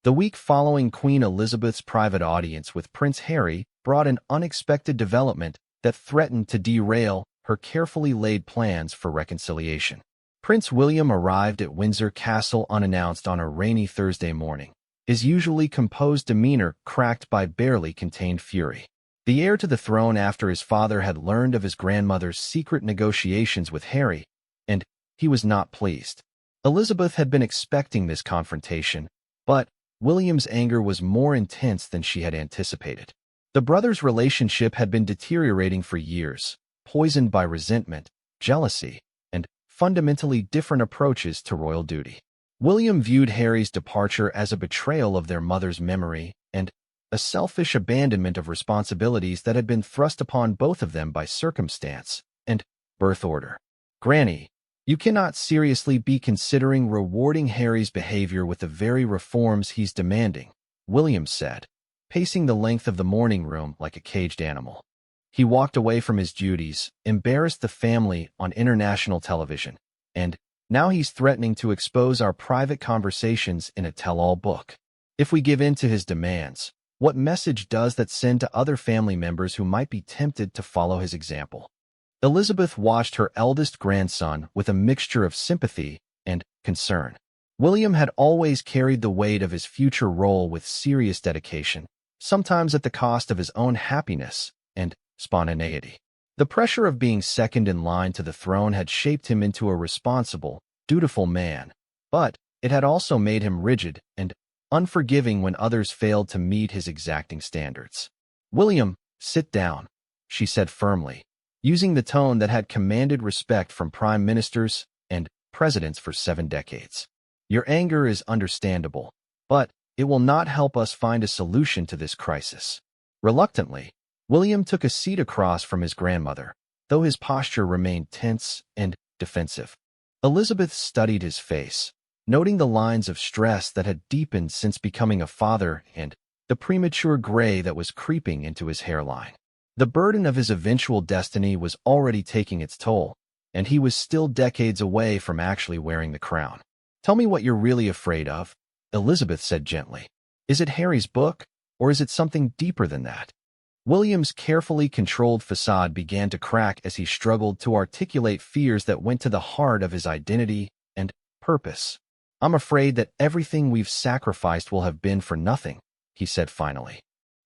The week following Queen Elizabeth's private audience with Prince Harry brought an unexpected development that threatened to derail her carefully laid plans for reconciliation. Prince William arrived at Windsor Castle unannounced on a rainy Thursday morning, his usually composed demeanor cracked by barely contained fury. The heir to the throne after his father had learned of his grandmother's secret negotiations with Harry, and he was not pleased. Elizabeth had been expecting this confrontation, but William's anger was more intense than she had anticipated. The brothers' relationship had been deteriorating for years, poisoned by resentment, jealousy, and fundamentally different approaches to royal duty. William viewed Harry's departure as a betrayal of their mother's memory and a selfish abandonment of responsibilities that had been thrust upon both of them by circumstance and birth order. "Granny, you cannot seriously be considering rewarding Harry's behavior with the very reforms he's demanding," William said, pacing the length of the morning room like a caged animal. He walked away from his duties, embarrassed the family on international television, and now he's threatening to expose our private conversations in a tell-all book. If we give in to his demands, what message does that send to other family members who might be tempted to follow his example? Elizabeth watched her eldest grandson with a mixture of sympathy and concern. William had always carried the weight of his future role with serious dedication, sometimes at the cost of his own happiness and spontaneity. The pressure of being second in line to the throne had shaped him into a responsible, dutiful man, but it had also made him rigid and unforgiving when others failed to meet his exacting standards. "William, sit down," she said firmly, using the tone that had commanded respect from prime ministers and presidents for 7 decades. "Your anger is understandable, but it will not help us find a solution to this crisis." Reluctantly, William took a seat across from his grandmother, though his posture remained tense and defensive. Elizabeth studied his face, noting the lines of stress that had deepened since becoming a father and the premature gray that was creeping into his hairline. The burden of his eventual destiny was already taking its toll, and he was still decades away from actually wearing the crown. "Tell me what you're really afraid of," Elizabeth said gently. "Is it Harry's book, or is it something deeper than that?" William's carefully controlled facade began to crack as he struggled to articulate fears that went to the heart of his identity and purpose. "I'm afraid that everything we've sacrificed will have been for nothing," he said finally.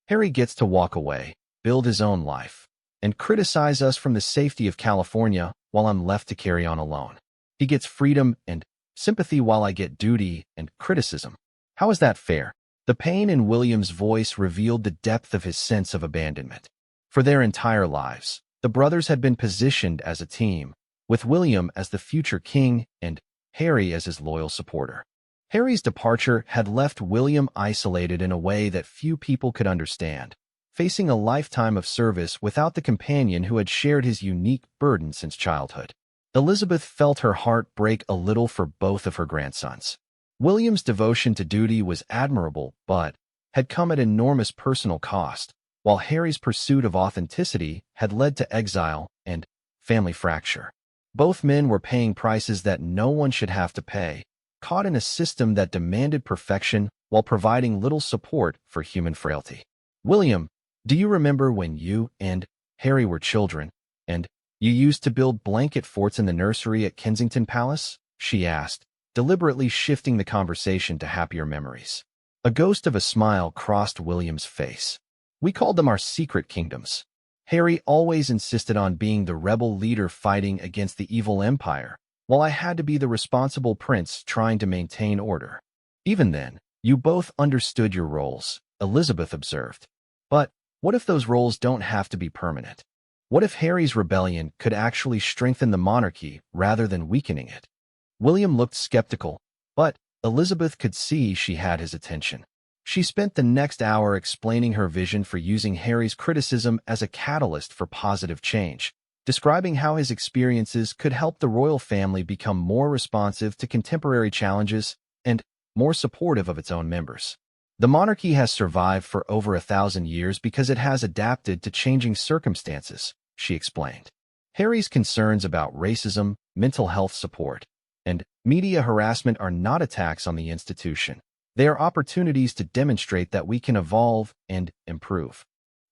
"Harry gets to walk away, build his own life, and criticize us from the safety of California while I'm left to carry on alone. He gets freedom and sympathy while I get duty and criticism. How is that fair?" The pain in William's voice revealed the depth of his sense of abandonment. For their entire lives, the brothers had been positioned as a team, with William as the future king and Harry as his loyal supporter. Harry's departure had left William isolated in a way that few people could understand, facing a lifetime of service without the companion who had shared his unique burden since childhood. Elizabeth felt her heart break a little for both of her grandsons. William's devotion to duty was admirable, but had come at enormous personal cost, while Harry's pursuit of authenticity had led to exile and family fracture. Both men were paying prices that no one should have to pay, caught in a system that demanded perfection while providing little support for human frailty. "William, do you remember when you and Harry were children, and you used to build blanket forts in the nursery at Kensington Palace?" she asked, deliberately shifting the conversation to happier memories. A ghost of a smile crossed William's face. "We called them our secret kingdoms. Harry always insisted on being the rebel leader fighting against the evil empire, while I had to be the responsible prince trying to maintain order. Even then, you both understood your roles," Elizabeth observed. "But what if those roles don't have to be permanent? What if Harry's rebellion could actually strengthen the monarchy rather than weakening it?" William looked skeptical, but Elizabeth could see she had his attention. She spent the next hour explaining her vision for using Harry's criticism as a catalyst for positive change, describing how his experiences could help the royal family become more responsive to contemporary challenges and more supportive of its own members. "The monarchy has survived for over 1,000 years because it has adapted to changing circumstances," she explained. "Harry's concerns about racism, mental health support, and media harassment are not attacks on the institution. They are opportunities to demonstrate that we can evolve and improve.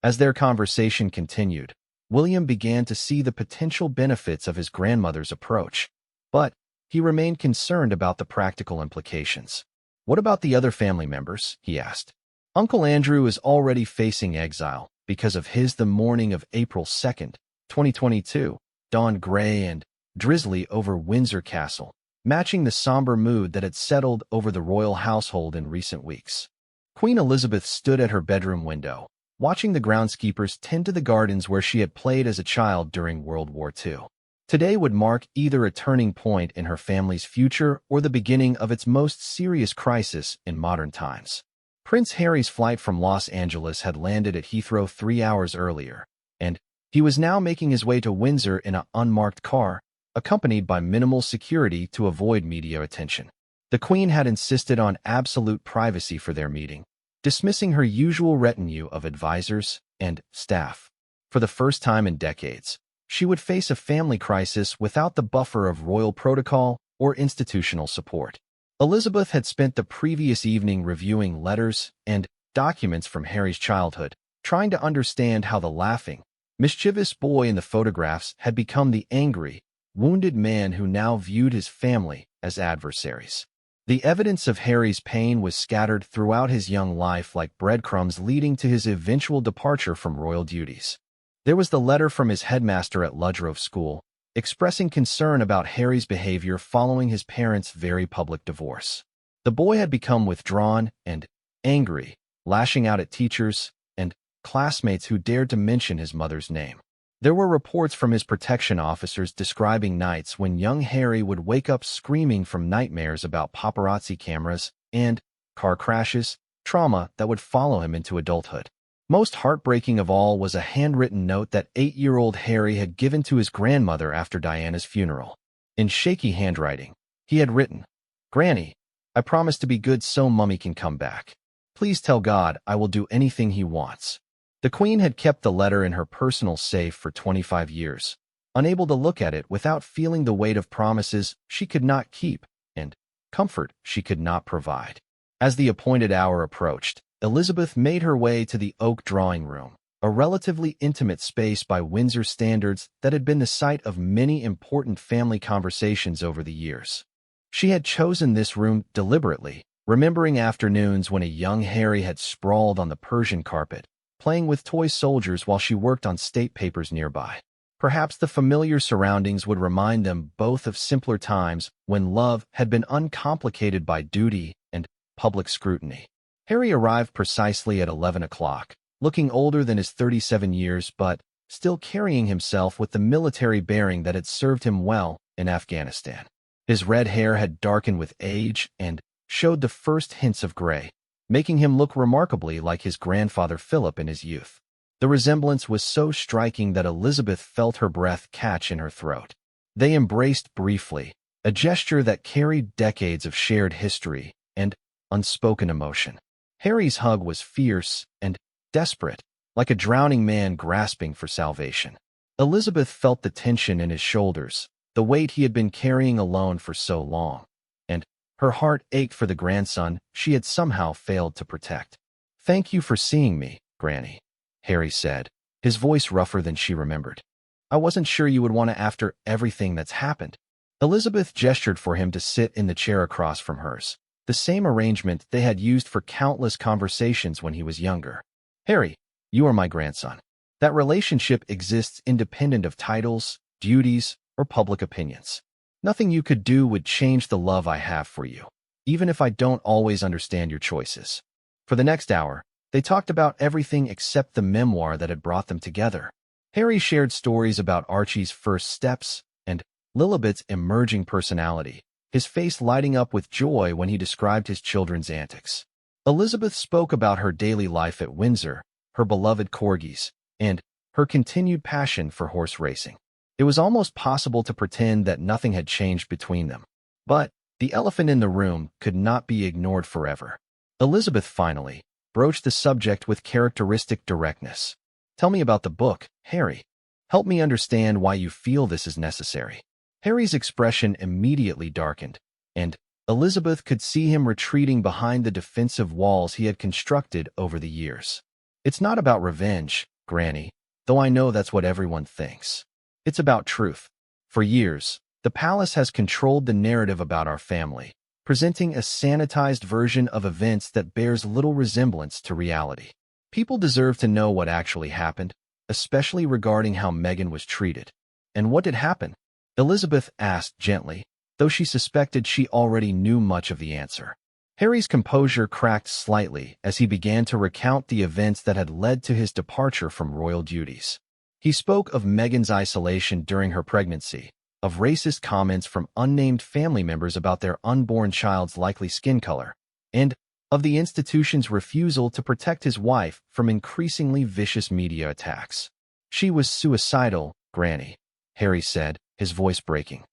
As their conversation continued, William began to see the potential benefits of his grandmother's approach, but he remained concerned about the practical implications. "What about the other family members?" he asked. "Uncle Andrew is already facing exile because of the morning of April 2nd, 2022, dawned gray and drizzly over Windsor Castle, matching the somber mood that had settled over the royal household in recent weeks. Queen Elizabeth stood at her bedroom window, watching the groundskeepers tend to the gardens where she had played as a child during World War II. Today would mark either a turning point in her family's future or the beginning of its most serious crisis in modern times. Prince Harry's flight from Los Angeles had landed at Heathrow 3 hours earlier, and he was now making his way to Windsor in an unmarked car, accompanied by minimal security to avoid media attention. The Queen had insisted on absolute privacy for their meeting, dismissing her usual retinue of advisors and staff. For the first time in decades, she would face a family crisis without the buffer of royal protocol or institutional support. Elizabeth had spent the previous evening reviewing letters and documents from Harry's childhood, trying to understand how the laughing, mischievous boy in the photographs had become the angry, wounded man who now viewed his family as adversaries. The evidence of Harry's pain was scattered throughout his young life like breadcrumbs leading to his eventual departure from royal duties. There was the letter from his headmaster at Ludgrove School, expressing concern about Harry's behavior following his parents' very public divorce. The boy had become withdrawn and angry, lashing out at teachers and classmates who dared to mention his mother's name. There were reports from his protection officers describing nights when young Harry would wake up screaming from nightmares about paparazzi cameras and car crashes, trauma that would follow him into adulthood. Most heartbreaking of all was a handwritten note that 8-year-old Harry had given to his grandmother after Diana's funeral. In shaky handwriting, he had written, "Granny, I promise to be good so Mummy can come back. Please tell God I will do anything he wants." The Queen had kept the letter in her personal safe for 25 years, unable to look at it without feeling the weight of promises she could not keep and comfort she could not provide. As the appointed hour approached, Elizabeth made her way to the oak drawing room, a relatively intimate space by Windsor standards that had been the site of many important family conversations over the years. She had chosen this room deliberately, remembering afternoons when a young Harry had sprawled on the Persian carpet, playing with toy soldiers while she worked on state papers nearby. Perhaps the familiar surroundings would remind them both of simpler times when love had been uncomplicated by duty and public scrutiny. Harry arrived precisely at 11 o'clock, looking older than his 37 years but still carrying himself with the military bearing that had served him well in Afghanistan. His red hair had darkened with age and showed the first hints of gray, making him look remarkably like his grandfather Philip in his youth. The resemblance was so striking that Elizabeth felt her breath catch in her throat. They embraced briefly, a gesture that carried decades of shared history and unspoken emotion. Harry's hug was fierce and desperate, like a drowning man grasping for salvation. Elizabeth felt the tension in his shoulders, the weight he had been carrying alone for so long, and her heart ached for the grandson she had somehow failed to protect. "Thank you for seeing me, Granny," Harry said, his voice rougher than she remembered. "I wasn't sure you would want to after everything that's happened." Elizabeth gestured for him to sit in the chair across from hers, the same arrangement they had used for countless conversations when he was younger. "Harry, you are my grandson. That relationship exists independent of titles, duties, or public opinions. Nothing you could do would change the love I have for you, even if I don't always understand your choices." For the next hour, they talked about everything except the memoir that had brought them together. Harry shared stories about Archie's first steps and Lilibet's emerging personality, his face lighting up with joy when he described his children's antics. Elizabeth spoke about her daily life at Windsor, her beloved corgis, and her continued passion for horse racing. It was almost possible to pretend that nothing had changed between them. But the elephant in the room could not be ignored forever. Elizabeth finally broached the subject with characteristic directness. "Tell me about the book, Harry. Help me understand why you feel this is necessary." Harry's expression immediately darkened, and Elizabeth could see him retreating behind the defensive walls he had constructed over the years. It's not about revenge, Granny, though I know that's what everyone thinks. It's about truth. For years, the palace has controlled the narrative about our family, presenting a sanitized version of events that bears little resemblance to reality. People deserve to know what actually happened, especially regarding how Meghan was treated. And what did happen? Elizabeth asked gently, though she suspected she already knew much of the answer. Harry's composure cracked slightly as he began to recount the events that had led to his departure from royal duties. He spoke of Meghan's isolation during her pregnancy, of racist comments from unnamed family members about their unborn child's likely skin color, and of the institution's refusal to protect his wife from increasingly vicious media attacks. She was suicidal, Granny, Harry said, his voice breaking.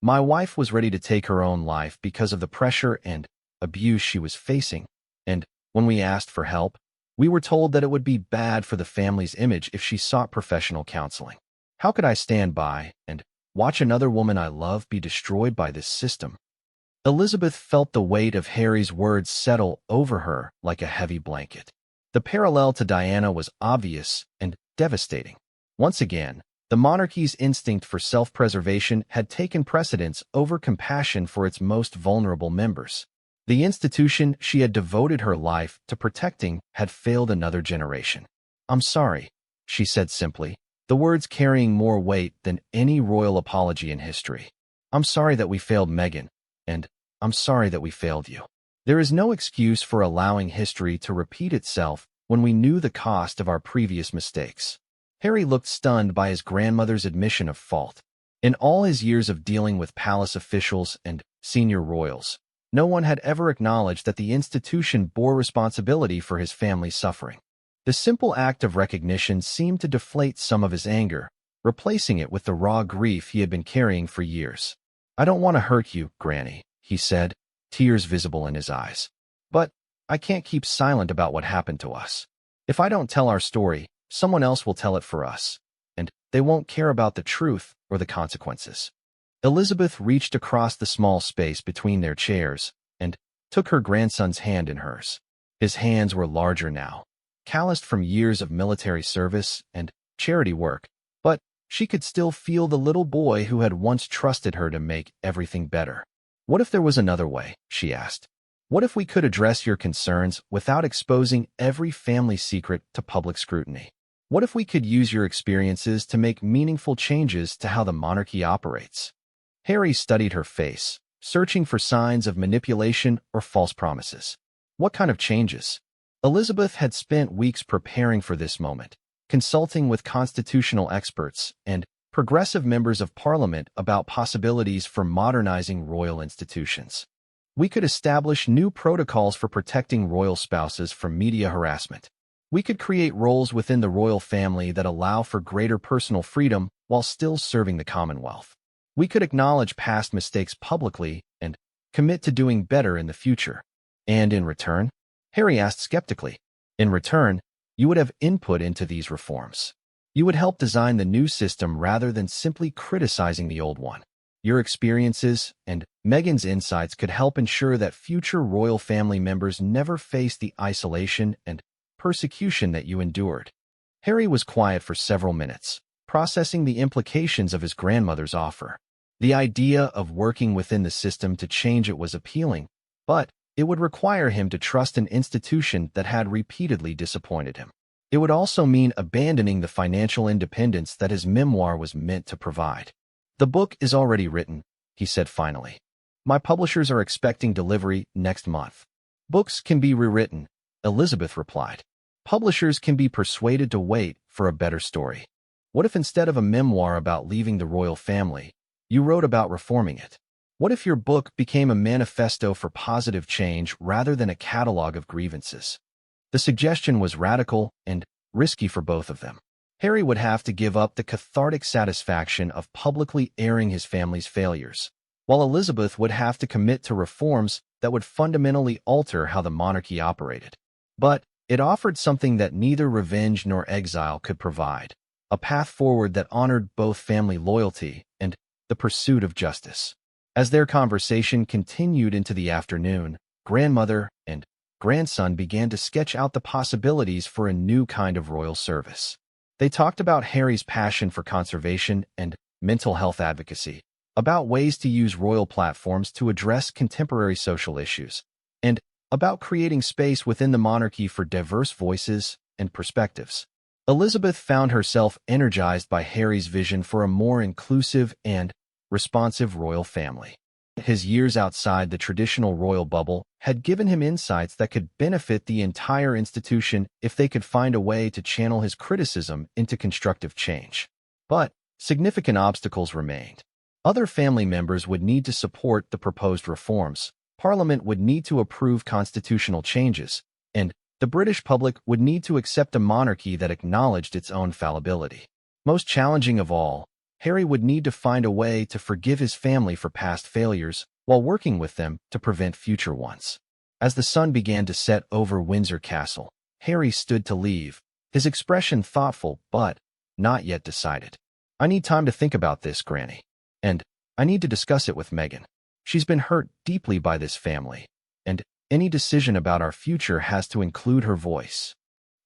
My wife was ready to take her own life because of the pressure and abuse she was facing, and when we asked for help, we were told that it would be bad for the family's image if she sought professional counseling. How could I stand by and watch another woman I love be destroyed by this system? Elizabeth felt the weight of Harry's words settle over her like a heavy blanket. The parallel to Diana was obvious and devastating. Once again, the monarchy's instinct for self-preservation had taken precedence over compassion for its most vulnerable members. The institution she had devoted her life to protecting had failed another generation. I'm sorry, she said simply, the words carrying more weight than any royal apology in history. I'm sorry that we failed Meghan, and I'm sorry that we failed you. There is no excuse for allowing history to repeat itself when we knew the cost of our previous mistakes. Harry looked stunned by his grandmother's admission of fault. In all his years of dealing with palace officials and senior royals, no one had ever acknowledged that the institution bore responsibility for his family's suffering. The simple act of recognition seemed to deflate some of his anger, replacing it with the raw grief he had been carrying for years. I don't want to hurt you, Granny, he said, tears visible in his eyes. But I can't keep silent about what happened to us. If I don't tell our story, someone else will tell it for us, and they won't care about the truth or the consequences. Elizabeth reached across the small space between their chairs and took her grandson's hand in hers. His hands were larger now, calloused from years of military service and charity work, but she could still feel the little boy who had once trusted her to make everything better. What if there was another way? She asked. What if we could address your concerns without exposing every family secret to public scrutiny? What if we could use your experiences to make meaningful changes to how the monarchy operates? Harry studied her face, searching for signs of manipulation or false promises. What kind of changes? Elizabeth had spent weeks preparing for this moment, consulting with constitutional experts and progressive members of parliament about possibilities for modernizing royal institutions. We could establish new protocols for protecting royal spouses from media harassment. We could create roles within the royal family that allow for greater personal freedom while still serving the Commonwealth. We could acknowledge past mistakes publicly and commit to doing better in the future. And in return? Harry asked skeptically. In return, you would have input into these reforms. You would help design the new system rather than simply criticizing the old one. Your experiences and Meghan's insights could help ensure that future royal family members never face the isolation and persecution that you endured. Harry was quiet for several minutes, processing the implications of his grandmother's offer. The idea of working within the system to change it was appealing, but it would require him to trust an institution that had repeatedly disappointed him. It would also mean abandoning the financial independence that his memoir was meant to provide. The book is already written, he said finally. My publishers are expecting delivery next month. Books can be rewritten, Elizabeth replied. Publishers can be persuaded to wait for a better story. What if instead of a memoir about leaving the royal family, you wrote about reforming it? What if your book became a manifesto for positive change rather than a catalog of grievances? The suggestion was radical and risky for both of them. Harry would have to give up the cathartic satisfaction of publicly airing his family's failures, while Elizabeth would have to commit to reforms that would fundamentally alter how the monarchy operated. But it offered something that neither revenge nor exile could provide, a path forward that honored both family loyalty and the pursuit of justice. As their conversation continued into the afternoon, grandmother and grandson began to sketch out the possibilities for a new kind of royal service. They talked about Harry's passion for conservation and mental health advocacy, about ways to use royal platforms to address contemporary social issues, and about creating space within the monarchy for diverse voices and perspectives. Elizabeth found herself energized by Harry's vision for a more inclusive and responsive royal family. His years outside the traditional royal bubble had given him insights that could benefit the entire institution if they could find a way to channel his criticism into constructive change. But significant obstacles remained. Other family members would need to support the proposed reforms, Parliament would need to approve constitutional changes, and the British public would need to accept a monarchy that acknowledged its own fallibility. Most challenging of all, Harry would need to find a way to forgive his family for past failures while working with them to prevent future ones. As the sun began to set over Windsor Castle, Harry stood to leave, his expression thoughtful but not yet decided. "I need time to think about this, Granny. And I need to discuss it with Meghan. She's been hurt deeply by this family, and any decision about our future has to include her voice."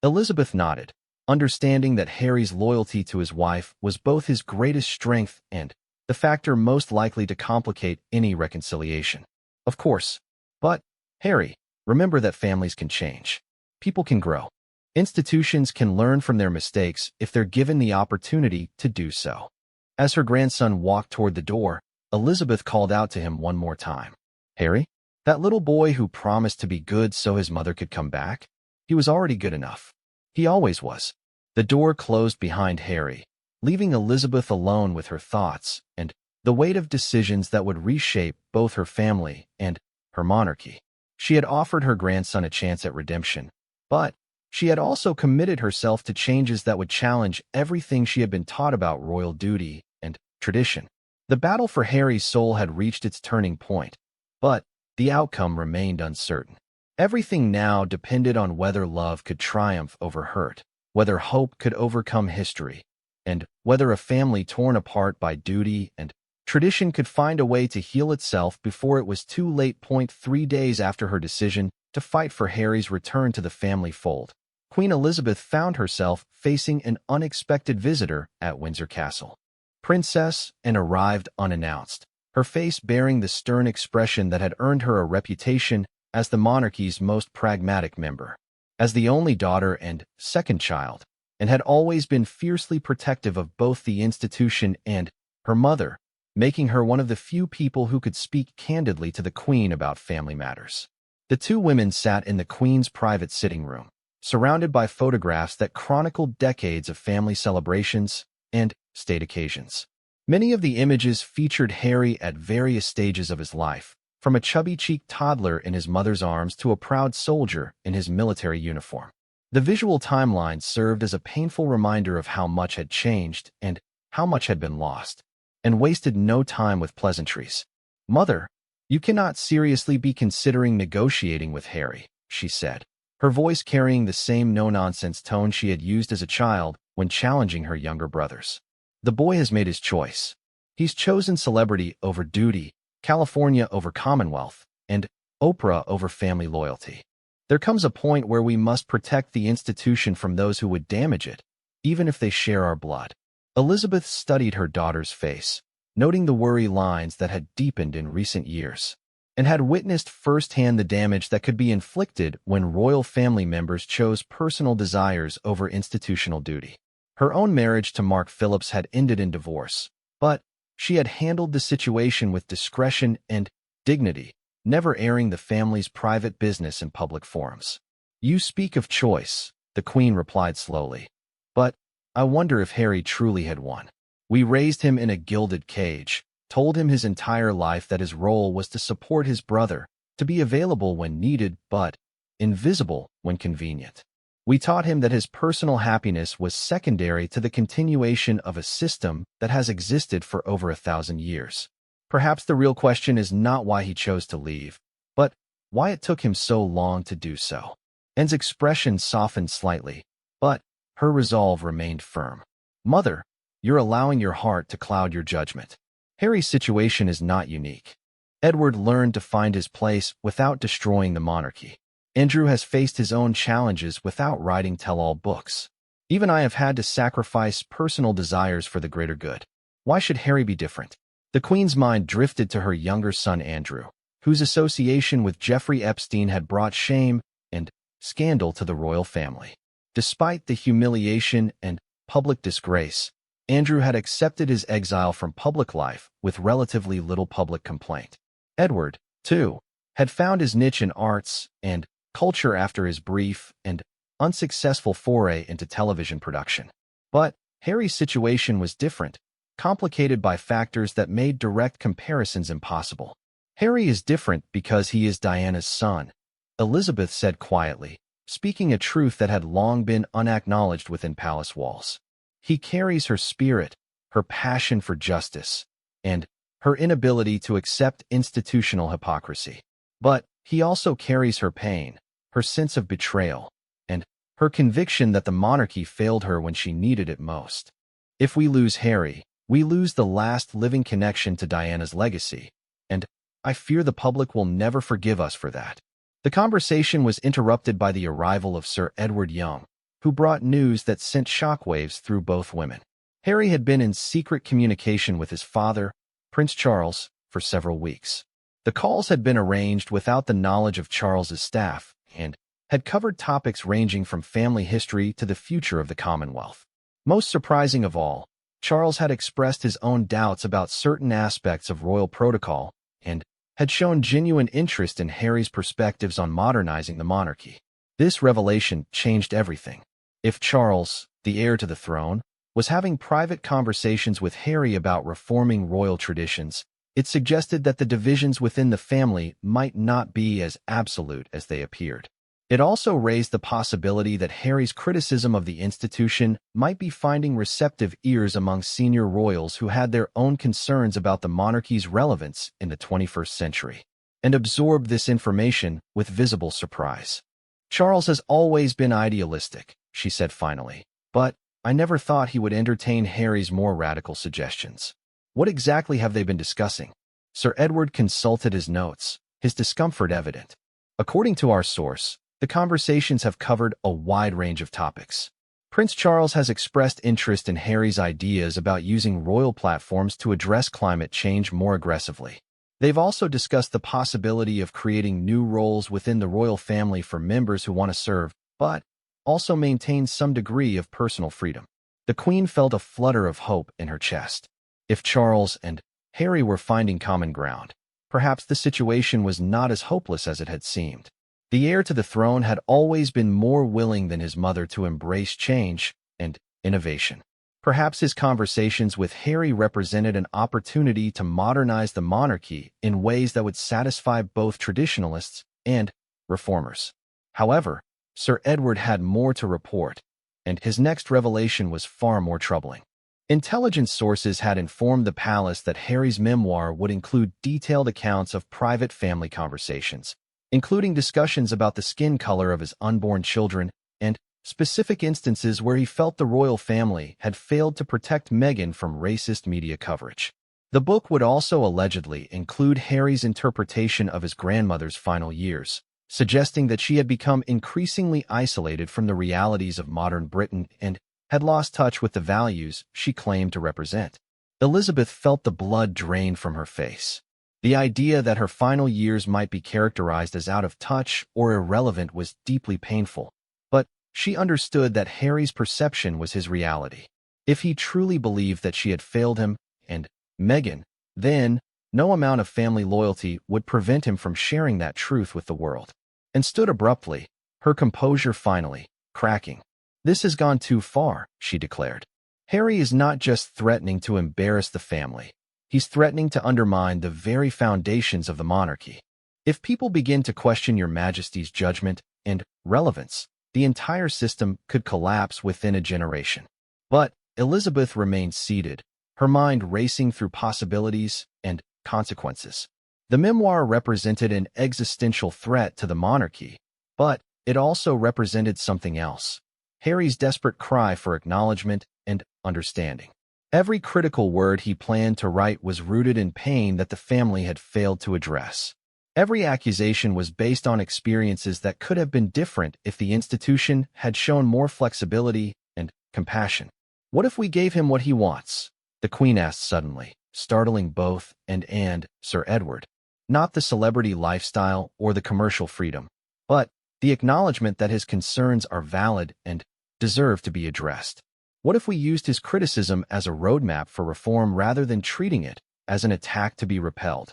Elizabeth nodded, understanding that Harry's loyalty to his wife was both his greatest strength and the factor most likely to complicate any reconciliation. "Of course. But, Harry, remember that families can change. People can grow. Institutions can learn from their mistakes if they're given the opportunity to do so." As her grandson walked toward the door, Elizabeth called out to him one more time. "Harry? That little boy who promised to be good so his mother could come back? He was already good enough. He always was." The door closed behind Harry, leaving Elizabeth alone with her thoughts and the weight of decisions that would reshape both her family and her monarchy. She had offered her grandson a chance at redemption, but she had also committed herself to changes that would challenge everything she had been taught about royal duty and tradition. The battle for Harry's soul had reached its turning point, but the outcome remained uncertain. Everything now depended on whether love could triumph over hurt, whether hope could overcome history, and whether a family torn apart by duty and tradition could find a way to heal itself before it was too late. 3 days after her decision to fight for Harry's return to the family fold, Queen Elizabeth found herself facing an unexpected visitor at Windsor Castle. Princess Anne arrived unannounced, her face bearing the stern expression that had earned her a reputation as the monarchy's most pragmatic member. As the only daughter and second child, and had always been fiercely protective of both the institution and her mother, making her one of the few people who could speak candidly to the Queen about family matters. The two women sat in the Queen's private sitting room, surrounded by photographs that chronicled decades of family celebrations and state occasions. Many of the images featured Harry at various stages of his life, from a chubby-cheeked toddler in his mother's arms to a proud soldier in his military uniform. The visual timeline served as a painful reminder of how much had changed and how much had been lost, and wasted no time with pleasantries. "Mother, you cannot seriously be considering negotiating with Harry," she said, her voice carrying the same no-nonsense tone she had used as a child when challenging her younger brothers. "The boy has made his choice. He's chosen celebrity over duty, California over Commonwealth, and Oprah over family loyalty. There comes a point where we must protect the institution from those who would damage it, even if they share our blood." Elizabeth studied her daughter's face, noting the worry lines that had deepened in recent years, and had witnessed firsthand the damage that could be inflicted when royal family members chose personal desires over institutional duty. Her own marriage to Mark Phillips had ended in divorce, but she had handled the situation with discretion and dignity, never airing the family's private business in public forums. "You speak of choice," the Queen replied slowly, "but I wonder if Harry truly had won. We raised him in a gilded cage, told him his entire life that his role was to support his brother, to be available when needed but invisible when convenient. We taught him that his personal happiness was secondary to the continuation of a system that has existed for over 1,000 years. Perhaps the real question is not why he chose to leave, but why it took him so long to do so." Anne's expression softened slightly, but her resolve remained firm. "Mother, you're allowing your heart to cloud your judgment. Harry's situation is not unique. Edward learned to find his place without destroying the monarchy. Andrew has faced his own challenges without writing tell-all books. Even I have had to sacrifice personal desires for the greater good. Why should Harry be different? The Queen's mind drifted to her younger son Andrew, whose association with Jeffrey Epstein had brought shame and scandal to the royal family. Despite the humiliation and public disgrace, Andrew had accepted his exile from public life with relatively little public complaint. Edward, too, had found his niche in arts and culture after his brief and unsuccessful foray into television production. But Harry's situation was different, complicated by factors that made direct comparisons impossible. Harry is different because he is Diana's son, Elizabeth said quietly, speaking a truth that had long been unacknowledged within palace walls. He carries her spirit, her passion for justice, and her inability to accept institutional hypocrisy. But he also carries her pain, her sense of betrayal, and her conviction that the monarchy failed her when she needed it most. If we lose Harry, we lose the last living connection to Diana's legacy, and I fear the public will never forgive us for that. The conversation was interrupted by the arrival of Sir Edward Young, who brought news that sent shockwaves through both women. Harry had been in secret communication with his father, Prince Charles, for several weeks. The calls had been arranged without the knowledge of Charles's staff and had covered topics ranging from family history to the future of the Commonwealth. Most surprising of all, Charles had expressed his own doubts about certain aspects of royal protocol and had shown genuine interest in Harry's perspectives on modernizing the monarchy. This revelation changed everything. If Charles, the heir to the throne, was having private conversations with Harry about reforming royal traditions, it suggested that the divisions within the family might not be as absolute as they appeared. It also raised the possibility that Harry's criticism of the institution might be finding receptive ears among senior royals who had their own concerns about the monarchy's relevance in the 21st century, and absorbed this information with visible surprise. Charles has always been idealistic, she said finally, but I never thought he would entertain Harry's more radical suggestions. What exactly have they been discussing? Sir Edward consulted his notes, his discomfort evident. According to our source, the conversations have covered a wide range of topics. Prince Charles has expressed interest in Harry's ideas about using royal platforms to address climate change more aggressively. They've also discussed the possibility of creating new roles within the royal family for members who want to serve, but also maintain some degree of personal freedom. The Queen felt a flutter of hope in her chest. If Charles and Harry were finding common ground, perhaps the situation was not as hopeless as it had seemed. The heir to the throne had always been more willing than his mother to embrace change and innovation. Perhaps his conversations with Harry represented an opportunity to modernize the monarchy in ways that would satisfy both traditionalists and reformers. However, Sir Edward had more to report, and his next revelation was far more troubling. Intelligence sources had informed the palace that Harry's memoir would include detailed accounts of private family conversations, including discussions about the skin color of his unborn children and specific instances where he felt the royal family had failed to protect Meghan from racist media coverage. The book would also allegedly include Harry's interpretation of his grandmother's final years, suggesting that she had become increasingly isolated from the realities of modern Britain and had lost touch with the values she claimed to represent. Elizabeth felt the blood drain from her face. The idea that her final years might be characterized as out of touch or irrelevant was deeply painful, but she understood that Harry's perception was his reality. If he truly believed that she had failed him and Meghan, then no amount of family loyalty would prevent him from sharing that truth with the world. And stood abruptly, her composure finally cracking. "This has gone too far," she declared. "Harry is not just threatening to embarrass the family. He's threatening to undermine the very foundations of the monarchy. If people begin to question your Majesty's judgment and relevance, the entire system could collapse within a generation." But Elizabeth remained seated, her mind racing through possibilities and consequences. The memoir represented an existential threat to the monarchy, but it also represented something else: Harry's desperate cry for acknowledgement and understanding. Every critical word he planned to write was rooted in pain that the family had failed to address. Every accusation was based on experiences that could have been different if the institution had shown more flexibility and compassion. "What if we gave him what he wants?" the Queen asked suddenly, startling both and Sir Edward. Not the celebrity lifestyle or the commercial freedom, but the acknowledgement that his concerns are valid and deserve to be addressed. What if we used his criticism as a roadmap for reform rather than treating it as an attack to be repelled?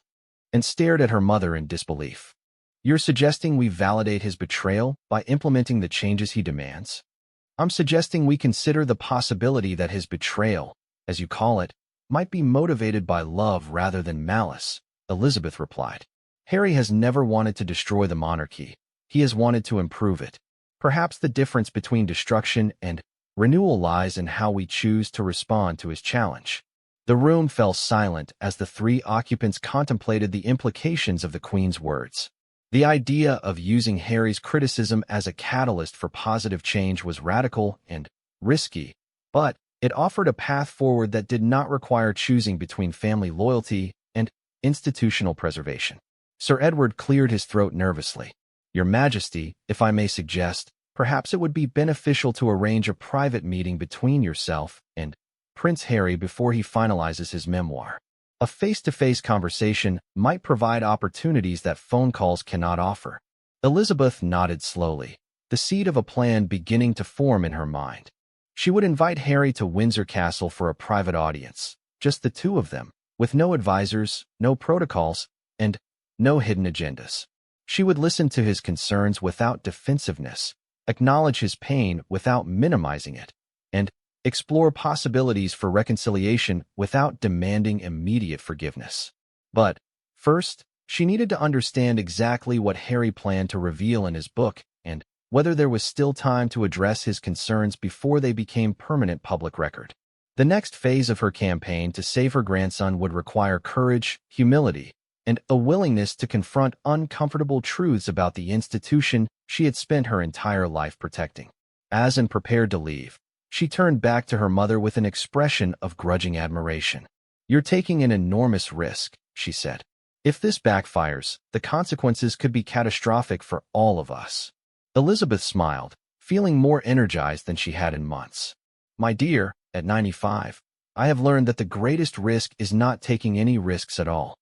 And stared at her mother in disbelief. "You're suggesting we validate his betrayal by implementing the changes he demands?" "I'm suggesting we consider the possibility that his betrayal, as you call it, might be motivated by love rather than malice," Elizabeth replied. "Harry has never wanted to destroy the monarchy. He has wanted to improve it. Perhaps the difference between destruction and renewal lies in how we choose to respond to his challenge." The room fell silent as the three occupants contemplated the implications of the Queen's words. The idea of using Harry's criticism as a catalyst for positive change was radical and risky, but it offered a path forward that did not require choosing between family loyalty and institutional preservation. Sir Edward cleared his throat nervously. "Your Majesty, if I may suggest, perhaps it would be beneficial to arrange a private meeting between yourself and Prince Harry before he finalizes his memoir. A face-to-face conversation might provide opportunities that phone calls cannot offer." Elizabeth nodded slowly, the seed of a plan beginning to form in her mind. She would invite Harry to Windsor Castle for a private audience, just the two of them, with no advisors, no protocols, and no hidden agendas. She would listen to his concerns without defensiveness, acknowledge his pain without minimizing it, and explore possibilities for reconciliation without demanding immediate forgiveness. But first, she needed to understand exactly what Harry planned to reveal in his book and whether there was still time to address his concerns before they became permanent public record. The next phase of her campaign to save her grandson would require courage, humility, and a willingness to confront uncomfortable truths about the institution she had spent her entire life protecting. As Anne prepared to leave, she turned back to her mother with an expression of grudging admiration. "You're taking an enormous risk," she said. "If this backfires, the consequences could be catastrophic for all of us." Elizabeth smiled, feeling more energized than she had in months. "My dear, at 95, I have learned that the greatest risk is not taking any risks at all.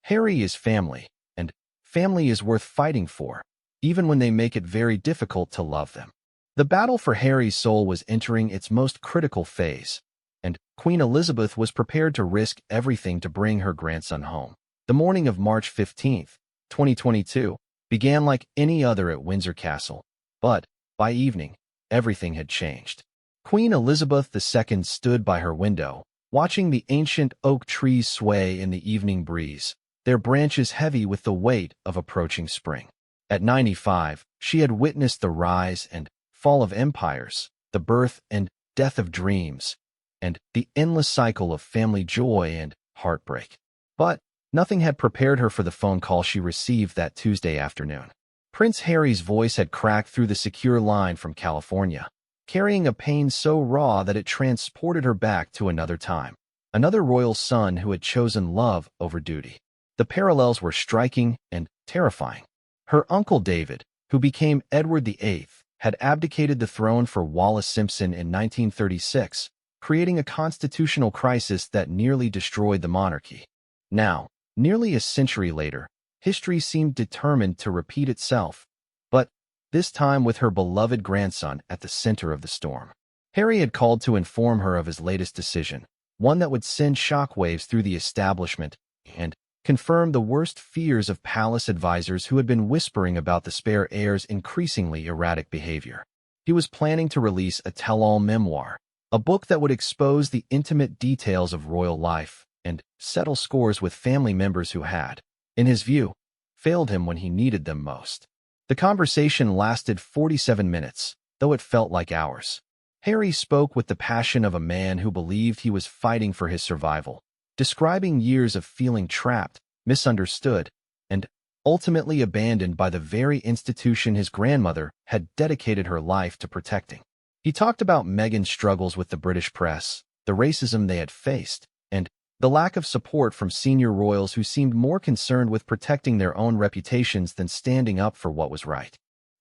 Harry is family, and family is worth fighting for, even when they make it very difficult to love them." The battle for Harry's soul was entering its most critical phase, and Queen Elizabeth was prepared to risk everything to bring her grandson home. The morning of March 15th, 2022, began like any other at Windsor Castle, but by evening, everything had changed. Queen Elizabeth II stood by her window, watching the ancient oak trees sway in the evening breeze, their branches heavy with the weight of approaching spring. At 95, she had witnessed the rise and fall of empires, the birth and death of dreams, and the endless cycle of family joy and heartbreak. But nothing had prepared her for the phone call she received that Tuesday afternoon. Prince Harry's voice had cracked through the secure line from California, carrying a pain so raw that it transported her back to another time, another royal son who had chosen love over duty. The parallels were striking and terrifying. Her uncle David, who became Edward VIII, had abdicated the throne for Wallace Simpson in 1936, creating a constitutional crisis that nearly destroyed the monarchy. Now, nearly a century later, history seemed determined to repeat itself, but this time with her beloved grandson at the center of the storm. Harry had called to inform her of his latest decision, one that would send shockwaves through the establishment and confirm the worst fears of palace advisors who had been whispering about the spare heir's increasingly erratic behavior. He was planning to release a tell-all memoir, a book that would expose the intimate details of royal life and settle scores with family members who had, in his view, failed him when he needed them most. The conversation lasted 47 minutes, though it felt like hours. Harry spoke with the passion of a man who believed he was fighting for his survival, describing years of feeling trapped, misunderstood, and ultimately abandoned by the very institution his grandmother had dedicated her life to protecting. He talked about Meghan's struggles with the British press, the racism they had faced, and the lack of support from senior royals who seemed more concerned with protecting their own reputations than standing up for what was right.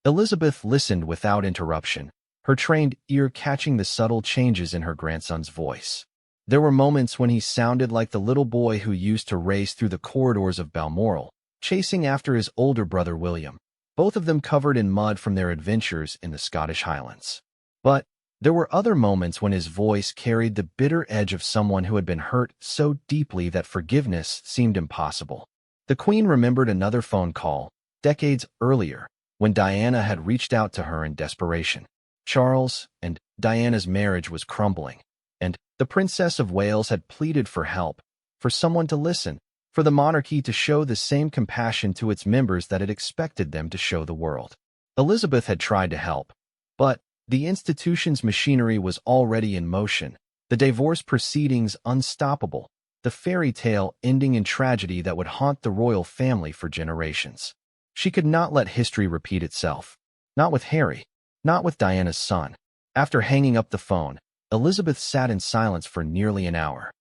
Elizabeth listened without interruption, her trained ear catching the subtle changes in her grandson's voice. There were moments when he sounded like the little boy who used to race through the corridors of Balmoral, chasing after his older brother William, both of them covered in mud from their adventures in the Scottish Highlands. But there were other moments when his voice carried the bitter edge of someone who had been hurt so deeply that forgiveness seemed impossible. The Queen remembered another phone call, decades earlier, when Diana had reached out to her in desperation. Charles and Diana's marriage was crumbling, and the Princess of Wales had pleaded for help, for someone to listen, for the monarchy to show the same compassion to its members that it expected them to show the world. Elizabeth had tried to help, but the institution's machinery was already in motion, the divorce proceedings unstoppable, the fairy tale ending in tragedy that would haunt the royal family for generations. She could not let history repeat itself. Not with Harry. Not with Diana's son. After hanging up the phone, Elizabeth sat in silence for nearly an hour.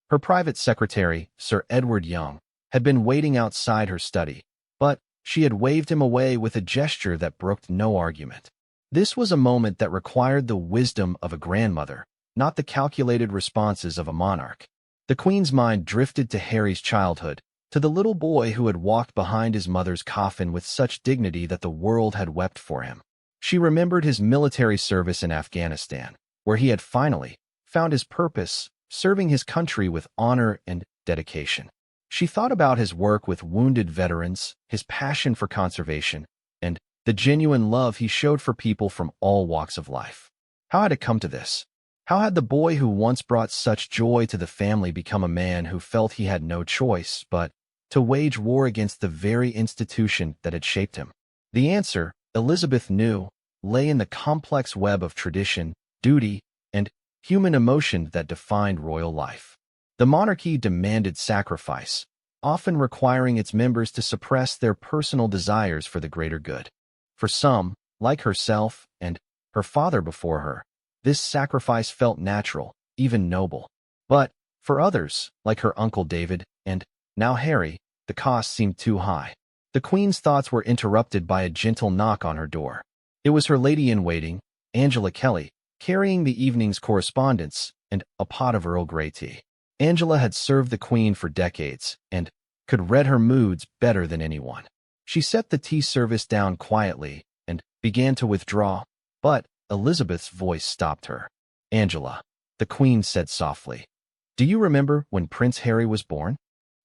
Her private secretary, Sir Edward Young, had been waiting outside her study, but she had waved him away with a gesture that brooked no argument. This was a moment that required the wisdom of a grandmother, not the calculated responses of a monarch. The Queen's mind drifted to Harry's childhood, to the little boy who had walked behind his mother's coffin with such dignity that the world had wept for him. She remembered his military service in Afghanistan, where he had finally found his purpose, serving his country with honor and dedication. She thought about his work with wounded veterans, his passion for conservation, and the genuine love he showed for people from all walks of life. How had it come to this? How had the boy who once brought such joy to the family become a man who felt he had no choice but to wage war against the very institution that had shaped him? The answer, Elizabeth knew, lay in the complex web of tradition, duty, and human emotion that defined royal life. The monarchy demanded sacrifice, often requiring its members to suppress their personal desires for the greater good. For some, like herself and her father before her, this sacrifice felt natural, even noble. But for others, like her uncle David and now Harry, the cost seemed too high. The Queen's thoughts were interrupted by a gentle knock on her door. It was her lady-in-waiting, Angela Kelly, carrying the evening's correspondence and a pot of Earl Grey tea. Angela had served the Queen for decades and could read her moods better than anyone. She set the tea service down quietly and began to withdraw, but Elizabeth's voice stopped her. "Angela," the Queen said softly, "do you remember when Prince Harry was born?"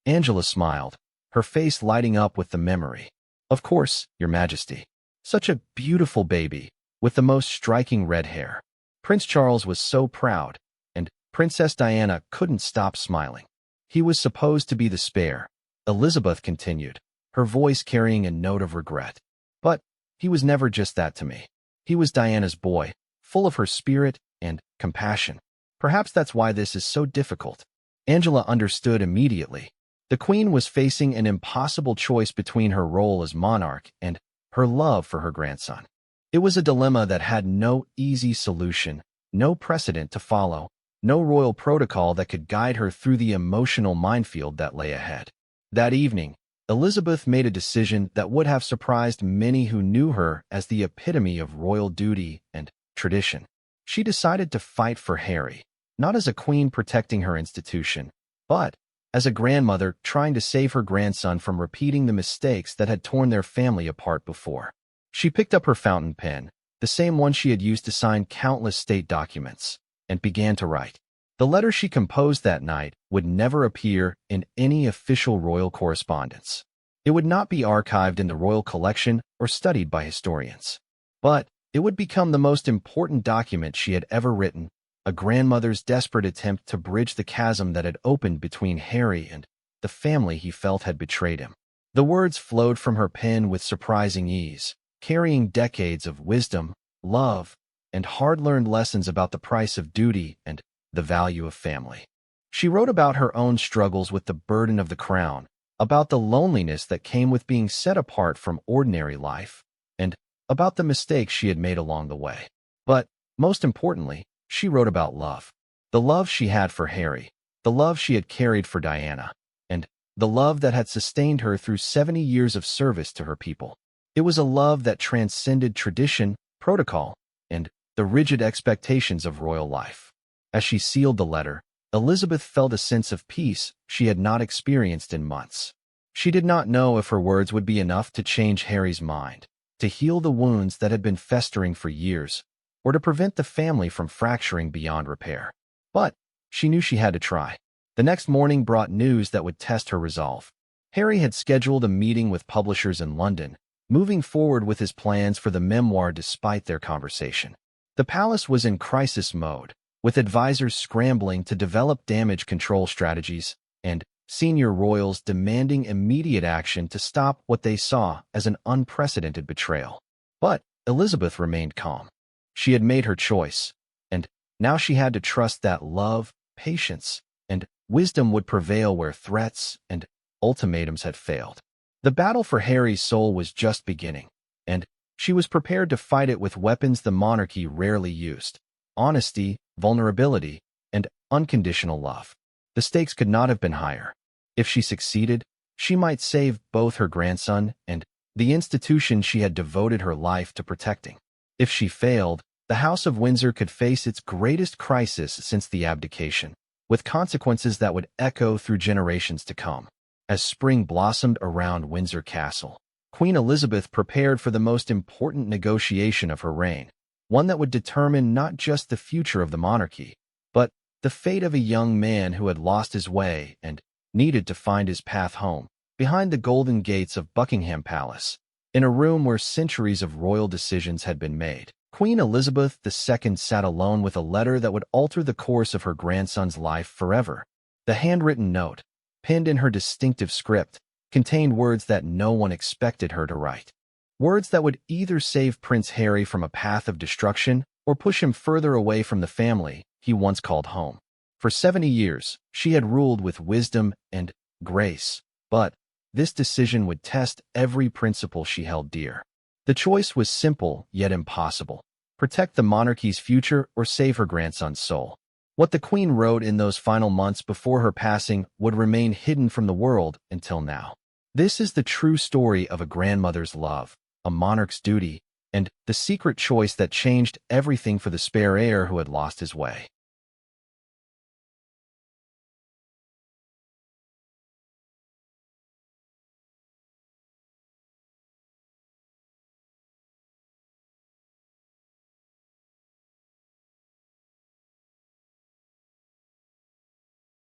Angela smiled, her face lighting up with the memory. "Of course, Your Majesty. Such a beautiful baby, with the most striking red hair. Prince Charles was so proud, and Princess Diana couldn't stop smiling. He was supposed to be the spare," Elizabeth continued, her voice carrying a note of regret. "But he was never just that to me. He was Diana's boy, full of her spirit and compassion. Perhaps that's why this is so difficult." Angela understood immediately. The Queen was facing an impossible choice between her role as monarch and her love for her grandson. It was a dilemma that had no easy solution, no precedent to follow, no royal protocol that could guide her through the emotional minefield that lay ahead. That evening, Elizabeth made a decision that would have surprised many who knew her as the epitome of royal duty and tradition. She decided to fight for Harry, not as a queen protecting her institution, but as a grandmother trying to save her grandson from repeating the mistakes that had torn their family apart before. She picked up her fountain pen, the same one she had used to sign countless state documents, and began to write. The letter she composed that night would never appear in any official royal correspondence. It would not be archived in the royal collection or studied by historians. But it would become the most important document she had ever written, a grandmother's desperate attempt to bridge the chasm that had opened between Harry and the family he felt had betrayed him. The words flowed from her pen with surprising ease, carrying decades of wisdom, love, and hard-learned lessons about the price of duty and the value of family. She wrote about her own struggles with the burden of the crown, about the loneliness that came with being set apart from ordinary life, and about the mistakes she had made along the way. But, most importantly, she wrote about love. The love she had for Harry, the love she had carried for Diana, and the love that had sustained her through 70 years of service to her people. It was a love that transcended tradition, protocol, and the rigid expectations of royal life. As she sealed the letter, Elizabeth felt a sense of peace she had not experienced in months. She did not know if her words would be enough to change Harry's mind, to heal the wounds that had been festering for years, or to prevent the family from fracturing beyond repair. But she knew she had to try. The next morning brought news that would test her resolve. Harry had scheduled a meeting with publishers in London, moving forward with his plans for the memoir despite their conversation. The palace was in crisis mode, with advisors scrambling to develop damage control strategies and senior royals demanding immediate action to stop what they saw as an unprecedented betrayal. But Elizabeth remained calm. She had made her choice, and now she had to trust that love, patience, and wisdom would prevail where threats and ultimatums had failed. The battle for Harry's soul was just beginning, and she was prepared to fight it with weapons the monarchy rarely used: honesty, vulnerability, and unconditional love. The stakes could not have been higher. If she succeeded, she might save both her grandson and the institution she had devoted her life to protecting. If she failed, the House of Windsor could face its greatest crisis since the abdication, with consequences that would echo through generations to come. As spring blossomed around Windsor Castle, Queen Elizabeth prepared for the most important negotiation of her reign, one that would determine not just the future of the monarchy, but the fate of a young man who had lost his way and needed to find his path home. Behind the golden gates of Buckingham Palace, in a room where centuries of royal decisions had been made, Queen Elizabeth II sat alone with a letter that would alter the course of her grandson's life forever. The handwritten note, penned in her distinctive script, contained words that no one expected her to write. Words that would either save Prince Harry from a path of destruction or push him further away from the family he once called home. For 70 years, she had ruled with wisdom and grace, but this decision would test every principle she held dear. The choice was simple yet impossible: protect the monarchy's future or save her grandson's soul. What the Queen wrote in those final months before her passing would remain hidden from the world until now. This is the true story of a grandmother's love, a monarch's duty, and the secret choice that changed everything for the spare heir who had lost his way.